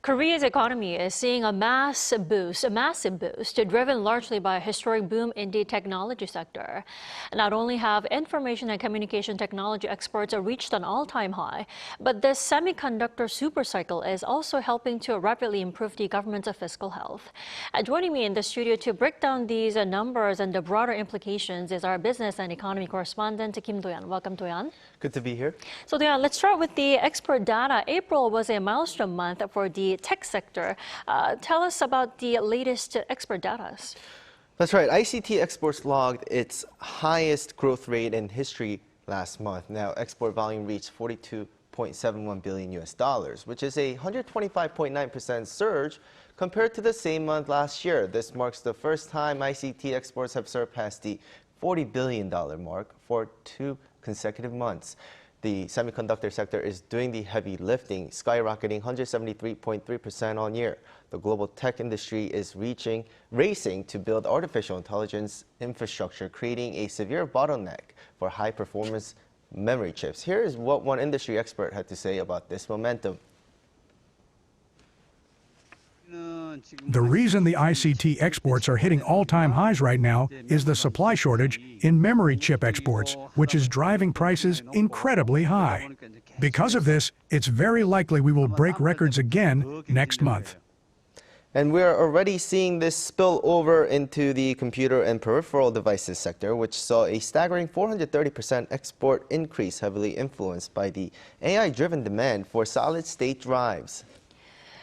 Korea's economy is seeing a massive boost, driven largely by a historic boom in the technology sector. Not only have information and communication technology exports reached an all-time high, but this semiconductor supercycle is also helping to rapidly improve the government's fiscal health. Joining me in the studio to break down these numbers and the broader implications is our business and economy correspondent, Kim Do-yeon. Welcome, Do-yeon. Good to be here. So, Do-yeon, let's start with the export data. April was a milestone month for the tech sector. Tell us about the latest export data. That's right. ICT exports logged its highest growth rate in history last month. Now, export volume reached $42.71 billion, which is a 125.9% surge compared to the same month last year. This marks the first time ICT exports have surpassed the $40 billion mark for 2 consecutive months. The semiconductor sector is doing the heavy lifting, skyrocketing 173.3% on year. The global tech industry is racing to build artificial intelligence infrastructure, creating a severe bottleneck for high-performance memory chips. Here is what one industry expert had to say about this momentum. The reason the ICT exports are hitting all-time highs right now is the supply shortage in memory chip exports, which is driving prices incredibly high. Because of this, it's very likely we will break records again next month. And we're already seeing this spill over into the computer and peripheral devices sector, which saw a staggering 430% export increase, heavily influenced by the AI-driven demand for solid-state drives.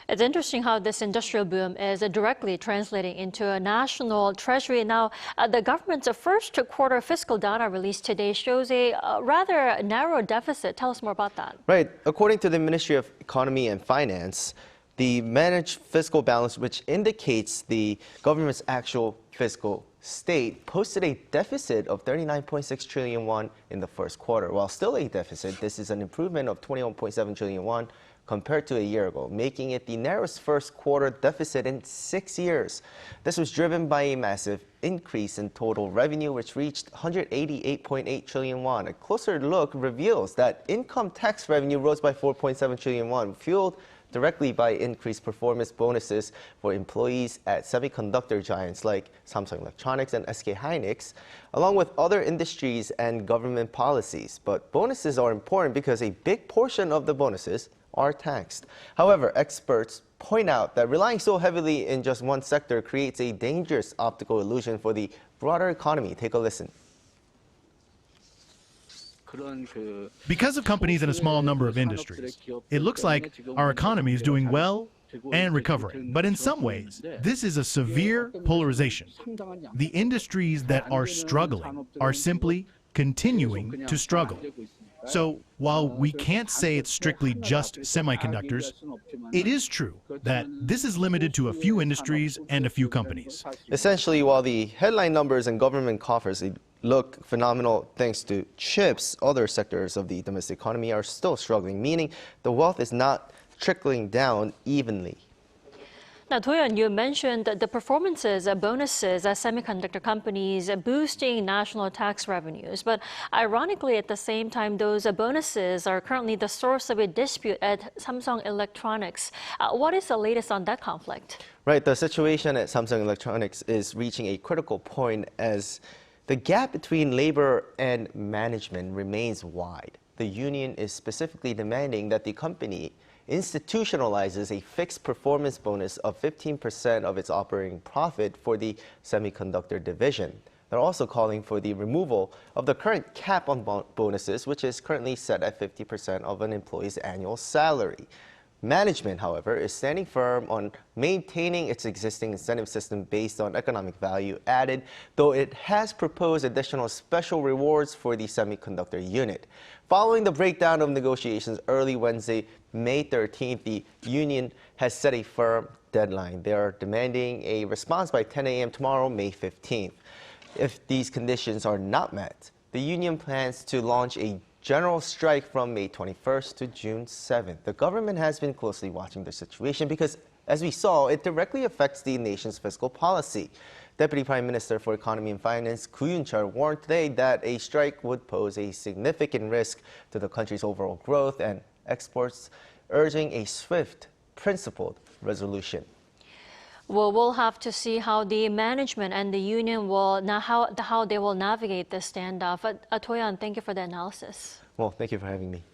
It's interesting how this industrial boom is directly translating into a national treasury. Now, the government's first quarter fiscal data released today shows a rather narrow deficit. Tell us more about that. Right. According to the Ministry of Economy and Finance, the managed fiscal balance, which indicates the government's actual fiscal state, posted a deficit of 39.6 trillion won in the first quarter. While still a deficit, this is an improvement of 21.7 trillion won compared to a year ago, making it the narrowest first quarter deficit in 6 years. This was driven by a massive increase in total revenue, which reached 188.8 trillion won. A closer look reveals that income tax revenue rose by 4.7 trillion won, fueled directly by increased performance bonuses for employees at semiconductor giants like Samsung Electronics and SK Hynix, along with other industries and government policies. But bonuses are important because a big portion of the bonuses are taxed. However, experts point out that relying so heavily in just one sector creates a dangerous optical illusion for the broader economy. Take a listen. Because of companies in a small number of industries, it looks like our economy is doing well and recovering. But in some ways, this is a severe polarization. The industries that are struggling are simply continuing to struggle. So while we can't say it's strictly just semiconductors, it is true that this is limited to a few industries and a few companies. Essentially, while the headline numbers and government coffers look phenomenal thanks to chips, other sectors of the domestic economy are still struggling, meaning the wealth is not trickling down evenly. Now, Do-yeon, you mentioned the performances, bonuses as semiconductor companies boosting national tax revenues. But ironically, at the same time, those bonuses are currently the source of a dispute at Samsung Electronics. What is the latest on that conflict? Right, the situation at Samsung Electronics is reaching a critical point as the gap between labor and management remains wide. The union is specifically demanding that the company institutionalizes a fixed performance bonus of 15% of its operating profit for the semiconductor division. They're also calling for the removal of the current cap on bonuses, which is currently set at 50% of an employee's annual salary. Management, however, is standing firm on maintaining its existing incentive system based on economic value added, though it has proposed additional special rewards for the semiconductor unit. Following the breakdown of negotiations early Wednesday, May 13th, the union has set a firm deadline. They are demanding a response by 10 a.m. tomorrow, May 15th. If these conditions are not met, the union plans to launch a general strike from May 21st to June 7th. The government has been closely watching the situation because, as we saw, it directly affects the nation's fiscal policy. Deputy Prime Minister for Economy and Finance Koo Yoon-chul warned today that a strike would pose a significant risk to the country's overall growth and exports, urging a swift principled resolution. Well, we'll have to see how the management and the union will how they will navigate this standoff. But Do-yeon, thank you for the analysis. Well, thank you for having me.